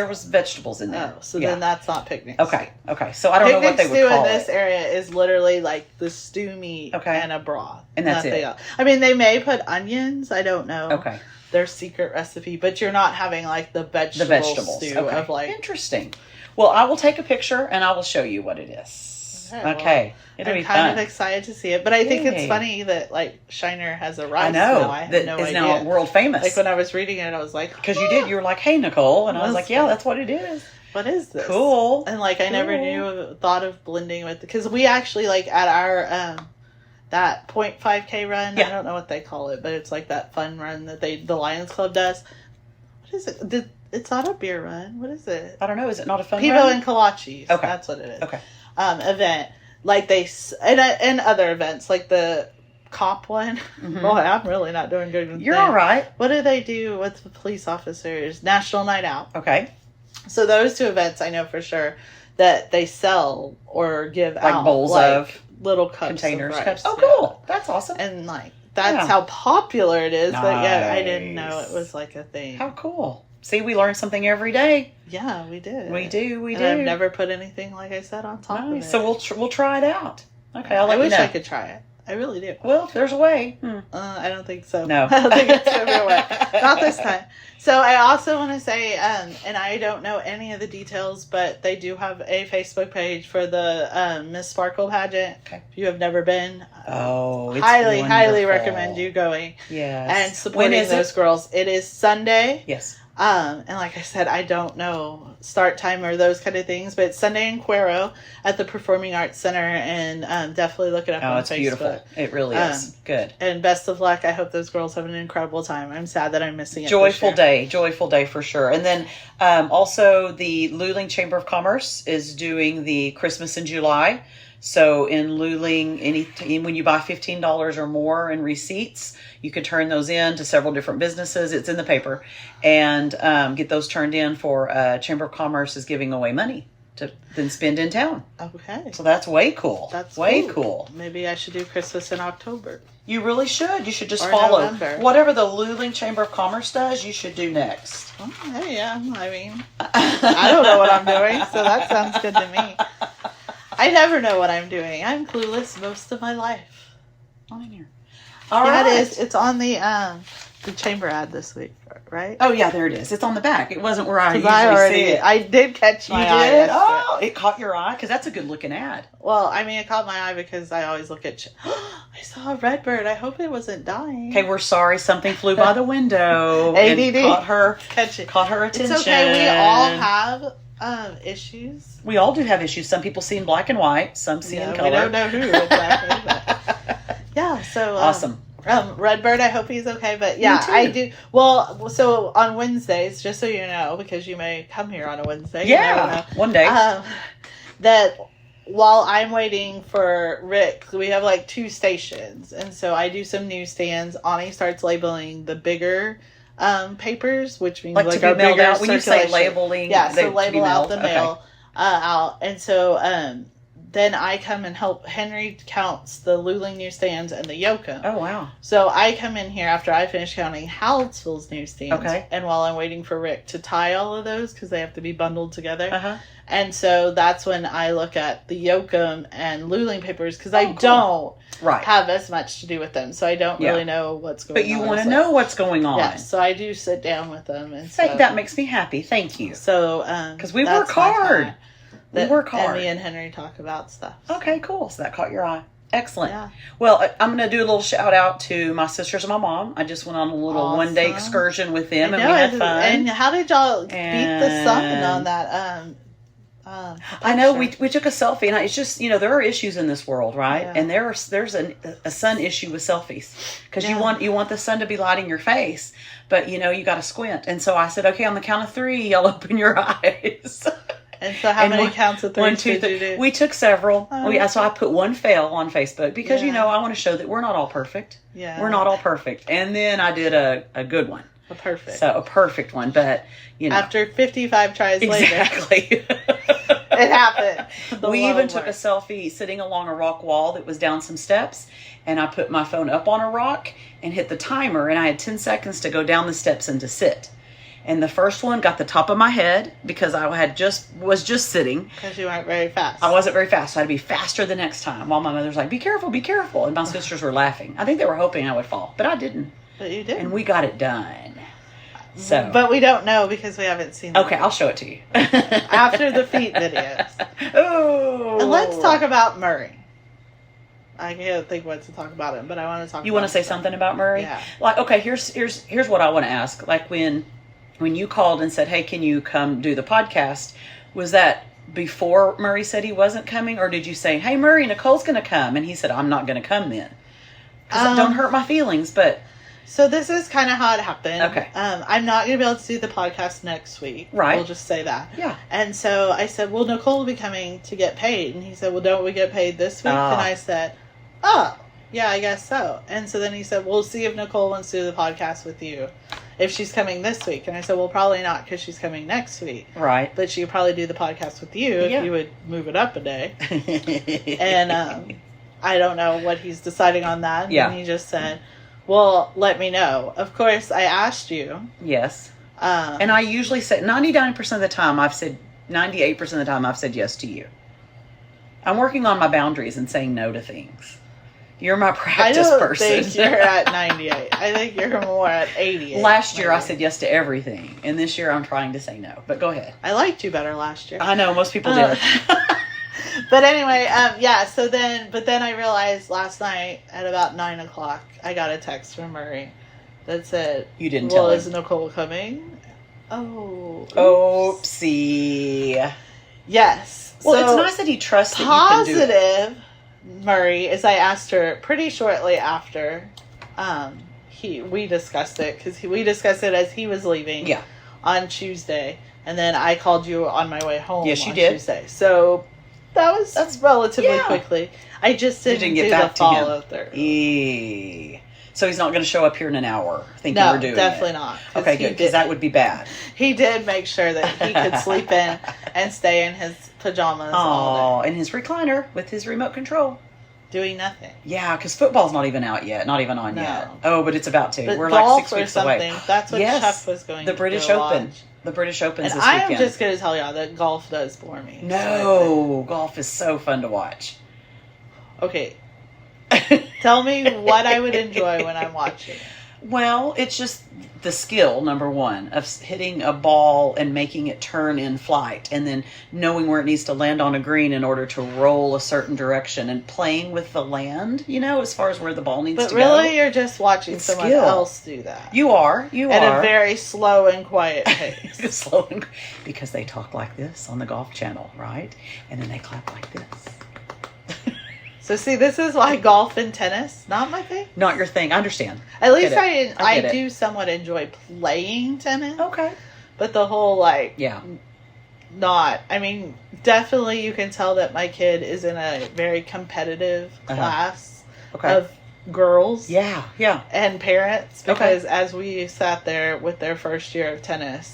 was vegetables in there. Oh, so Yeah. then that's not picnic. Okay. So I don't know what they would stew call in this it. area is literally like the stew meat Okay. and a broth, And that's nothing it. else. I mean, they may put onions. I don't know. Okay. Their secret recipe, but you're not having like the vegetables stew Okay. of like. Interesting. Well, I will take a picture and I will show you what it is. Okay, It'll I'm be kind fun. of excited to see it, but I think Yay. it's funny that like Shiner has a rice. I know. Now. I have That no is idea. now world famous. Like when I was reading it, I was like, Because you did. You were like, hey, Nicole. And I was like, yeah, that's what it is. What is this? Cool. And like I never thought of blending with, because we actually like at our that 0.5K run. Yeah. I don't know what they call it, but it's like that fun run that the Lions Club does. What is it? It's not a beer run. What is it? I don't know. Is it not a fun Pivo run? and Kolaches. Okay. That's what it is. Okay. Event. Like and other events, like the cop one. Mhm. Boy, I'm really not doing good with You're that. all right. What do they do with the police officers? National Night Out. Okay. So those two events I know for sure that they sell or give Like out bowls of little cups Containers, of rice. cups. Oh, Yeah. cool. That's awesome. And like that's Yeah. how popular it is. But yeah, I didn't know Nice. it was like a thing. How cool. See, we learn something every day. Yeah, we did. We do. And I've never put anything like I said on top of it. Nice. So we'll try it out. Okay, I'll I let you wish know. I could try it. I really do. Well, there's a way. I don't think so. No. I don't think it's going to be a way. Not this time. So I also want to say, and I don't know any of the details, but they do have a Facebook page for the Miss Sparkle pageant. Okay. If you have never been, Oh, it's highly wonderful. recommend you going Yes. and supporting When is those it? girls. It is Sunday. Yes. And like I said, I don't know start time or those kind of things, but it's Sunday in Cuero at the Performing Arts Center, and definitely look it up Oh, on it's Facebook. beautiful. It really is. Good. And best of luck. I hope those girls have an incredible time. I'm sad that I'm missing it. this year. Joyful day for sure. And then also the Luling Chamber of Commerce is doing the Christmas in July. So in Luling, when you buy $15 or more in receipts, you can turn those in to several different businesses. It's in the paper, and get those turned in for Chamber of Commerce is giving away money to then spend in town. Okay. So that's way cool. That's way cool. cool. Maybe I should do Christmas in October. You really should. You should just Or follow November. whatever the Luling Chamber of Commerce does. You should do next. Oh, hey, yeah. I mean, I don't know what I'm doing, so that sounds good to me. I never know what I'm doing. I'm clueless most of my life. On in here. All Yeah, right. it is. It's on the chamber ad this week, right? Oh yeah, there it is. It's on the back. It wasn't where I usually Because I already, see it. I did catch You my did? eye. yesterday. Oh, it caught your eye because that's a good looking ad. Well, I mean, it caught my eye because I always look at. I saw a red bird. I hope it wasn't dying. Okay, we're sorry. Something flew by the window and ADD. caught her attention. It's okay. We all have issues. We all do have issues. Some people see in black and white. Some see in color. We don't know who exactly. But yeah. So Awesome. Redbird, I hope he's okay. But yeah, Me too. I do. Well, so on Wednesdays, just so you know, because you may come here on a Wednesday. You never Yeah, know. one day. That while I'm waiting for Rick, we have like 2 stations, and so I do some newsstands. Ani starts labeling the bigger papers, which means like to be our mailed bigger out. When you say circulation. labeling, Yeah, they- so to be label out mailed? the Okay. mail out, and so then I come and help. Henry counts the Luling newsstands and the Yoakum. Oh wow. So I come in here after I finish counting Hallettsville's newsstands. Okay. And while I'm waiting for Rick to tie all of those, because they have to be bundled together. Uh-huh. And so that's when I look at the Yoakum and Luling papers, because I cool. don't Right. have as much to do with them. So I don't Yeah. really know what's going on. But you want to So- know what's going on. Yeah, so I do sit down with them. And Say, so, that makes me happy. Thank you. So, Because we that's work my hard. time. We work hard. And me and Henry talk about stuff. Okay, cool. So that caught your eye. Excellent. Yeah. Well, I'm going to do a little shout out to my sisters and my mom. I just went on a little Awesome. 1-day excursion with them, and know, we had fun. And how did y'all beat the sun on that? I know we took a selfie, and it's just, there are issues in this world, right? Yeah. And there's a sun issue with selfies, because Yeah. you want the sun to be lighting your face, but you got to squint. And so I said, okay, on the count of 3, y'all open your eyes. And so how many counts of 3 did you do? We took several. Oh. So I put one fail on Facebook because, Yeah. I want to show that we're not all perfect. Yeah. We're not all perfect. And then I did a good one. A perfect. So a perfect one, but, After 55 tries later. Exactly. It happened. We even took a selfie sitting along a rock wall that was down some steps, and I put my phone up on a rock and hit the timer, and I had 10 seconds to go down the steps and to sit. And the first one got the top of my head because I was just sitting. Because you weren't very fast. I wasn't very fast, so I had to be faster the next time. While my mother's like, be careful, and my sisters were laughing. I think they were hoping I would fall, but I didn't. But you did. And we got it done. So, but we don't know because we haven't seen them. Okay, I'll show it to you. After the feet videos. Oh. And let's talk about Murray. I can't think what to talk about him, but I want to talk You about want to say something about Murray? Yeah. Like, okay, here's what I want to ask. Like when you called and said, hey, can you come do the podcast? Was that before Murray said he wasn't coming? Or did you say, hey, Murray, Nicole's going to come? And he said, I'm not going to come then. Because don't hurt my feelings, but... So this is kind of how it happened. Okay. I'm not going to be able to do the podcast next week. Right. We'll just say that. Yeah. And so I said, well, Nicole will be coming to get paid. And he said, well, don't we get paid this week? And I said, oh, yeah, I guess so. And so then he said, we'll see if Nicole wants to do the podcast with you if she's coming this week. And I said, well, probably not because she's coming next week. Right. But she could probably do the podcast with you if you would move it up a day. And I don't know what he's deciding on that. Yeah. And he just said, well, let me know. Of course, I asked you. Yes. And I usually say 99% of the time I've said 98% of the time I've said yes to you. I'm working on my boundaries and saying no to things. You're my practice person. I don't think you're at 98. I think you're more at 88. Last year I said yes to everything, and this year I'm trying to say no. But go ahead. I liked you better last year. I know most people did. But anyway, yeah. So then I realized last night at about 9:00 I got a text from Murray that said, You didn't well, tell him. is Nicole coming? Oh. Oopsie. Yes. Well, so it's nice that he trusts that you can do it. positive, Murray, as I asked her pretty shortly after we discussed it, because we discussed it as he was leaving on Tuesday, and then I called you on my way home Yes, you on did. Tuesday. So that's relatively quickly. I just didn't get do back the to him. follow through. So he's not going to show up here in an hour thinking No, we're doing definitely it. not. Okay, good, because that would be bad. He did make sure that he could sleep in and stay in his pajamas all day. In his recliner with his remote control. Doing nothing. Yeah, because football's not even out yet. Not even on yet. Oh, but it's about to. But We're golf like 6 weeks or something. away. That's what Chef was going the to British go Open. watch. The British Open's And this I weekend. am just going to tell y'all that golf does bore me. No, golf is so fun to watch. Okay. Tell me what I would enjoy when I'm watching. Well, it's just the skill, number one, of hitting a ball and making it turn in flight, and then knowing where it needs to land on a green in order to roll a certain direction, and playing with the land, as far as where the ball needs to go. But really, you're just watching someone else do that. You are. At a very slow and quiet pace. Because they talk like this on the Golf Channel, right? And then they clap like this. So see, this is why golf and tennis, not my thing. Not your thing. I understand. At least I I do somewhat enjoy playing tennis. Okay. But the whole definitely you can tell that my kid is in a very competitive class of girls. Yeah, yeah. And parents, because as we sat there with their first year of tennis,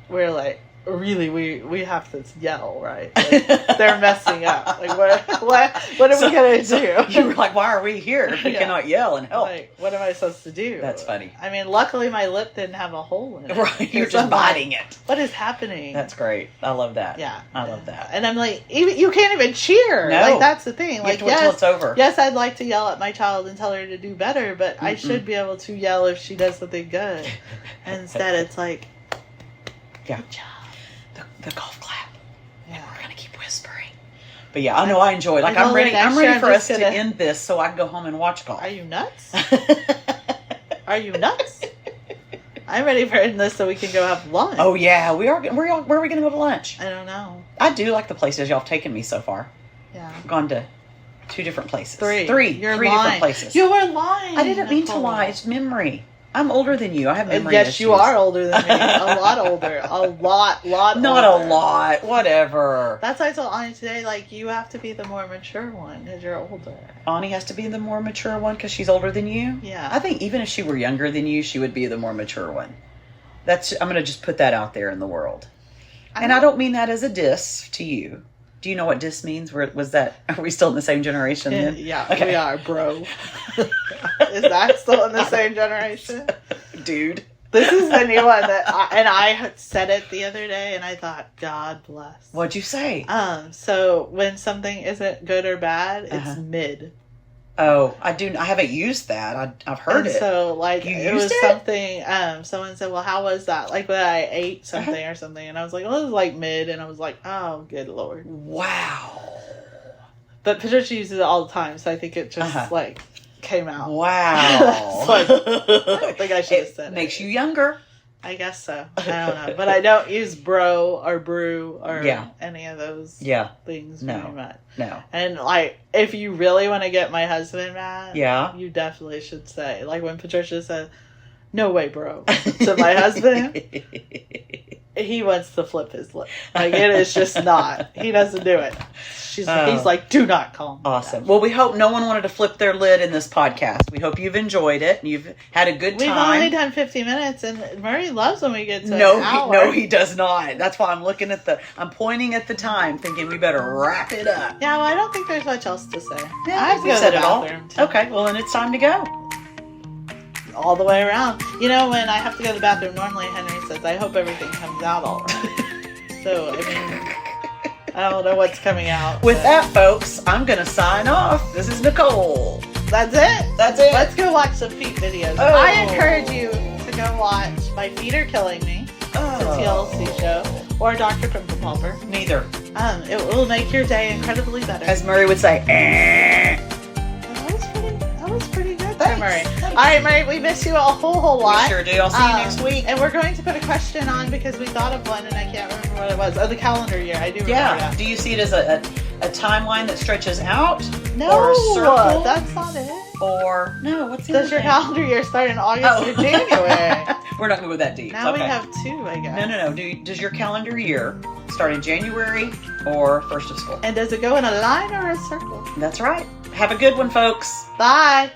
we're like, really, we have to yell, right? Like, they're messing up. Like, what are we gonna do? You were like, why are we here if we cannot yell and help? Like, what am I supposed to do? That's funny. I mean, luckily my lip didn't have a hole in it. Right, you're just biting it. What is happening? That's great. I love that. Yeah, I love that. And I'm like, you can't even cheer. No, like that's the thing. You Like, have to wait till it's over. Yes, I'd like to yell at my child and tell her to do better, but I should be able to yell if she does something good. And instead, it's like, good job. The golf clap. Yeah. And we're going to keep whispering. But yeah, I know I enjoy it. Like, I'm ready for us to end this so I can go home and watch golf. Are you nuts? Are you nuts? I'm ready for ending this so we can go have lunch. Oh yeah, we are. Where are we going to go to lunch? I don't know. I do like the places y'all have taken me so far. Yeah. I've gone to 2 different places. Three. Three You're lying. Different places. You were lying. I didn't mean to lie. It's memory. I'm older than you. I have memory Yes, issues. you are older than me. A lot older. A lot Not older. a lot. Whatever. That's why I told Ani today, like, you have to be the more mature one because you're older. Ani has to be the more mature one because she's older than you? Yeah. I think even if she were younger than you, she would be the more mature one. I'm going to just put that out there in the world. And I don't mean that as a diss to you. Do you know what diss means? Are we still in the same generation then? Yeah, okay. We are, bro. Is that still in the same generation? Dude. This is the new one I said it the other day and I thought, God bless. What'd you say? So when something isn't good or bad, it's mid. Oh, I haven't used that. I've heard it. So, like, it was something, someone said, well, how was that? Like, when I ate something or something, and I was like, well, it was, like, mid, and I was like, oh, good Lord. Wow. But Patricia uses it all the time, so I think it just, like, came out. Wow. So I don't think I should have said it. Makes you younger. I guess so. I don't know. But I don't use bro or brew or any of those things very much. No. And, like, if you really want to get my husband mad, you definitely should say, like, when Patricia said, no way, bro, to my husband, he wants to flip his lip. Like, it is just not. He doesn't do it. He's like, do not call me. Awesome. Well, we hope no one wanted to flip their lid in this podcast. We hope you've enjoyed it and you've had a good time. We've only done 50 minutes, and Murray loves when we get to an hour. No, he does not. That's why I'm pointing at the time, thinking we better wrap it up. Yeah, well, I don't think there's much else to say. Yeah, I have to go to the bathroom, too. Okay, well, then it's time to go. All the way around. You know, when I have to go to the bathroom, normally Henry says, I hope everything comes out all right. So, I mean, I don't know what's coming out. With that, folks, I'm going to sign off. This is Nicole. That's it. That's it. Let's go watch some feet videos. Oh. I encourage you to go watch My Feet Are Killing Me. It's a TLC show. Or Dr. Pimple Popper. Neither. It will make your day incredibly better. As Murray would say, That was pretty good there, Murray. All right, Murray, we miss you a whole lot. We sure do. I'll see you next week. And we're going to put a question on because we thought of one and I can't remember what it was. Oh, the calendar year. I do remember that. Do you see it as a timeline that stretches out? No, or a circle? That's not it. Or, no, what's the Does your calendar year start in August or January? We're not going to go that deep. Now we have 2, I guess. No. Does your calendar year start in January or first of school? And does it go in a line or a circle? That's right. Have a good one, folks. Bye.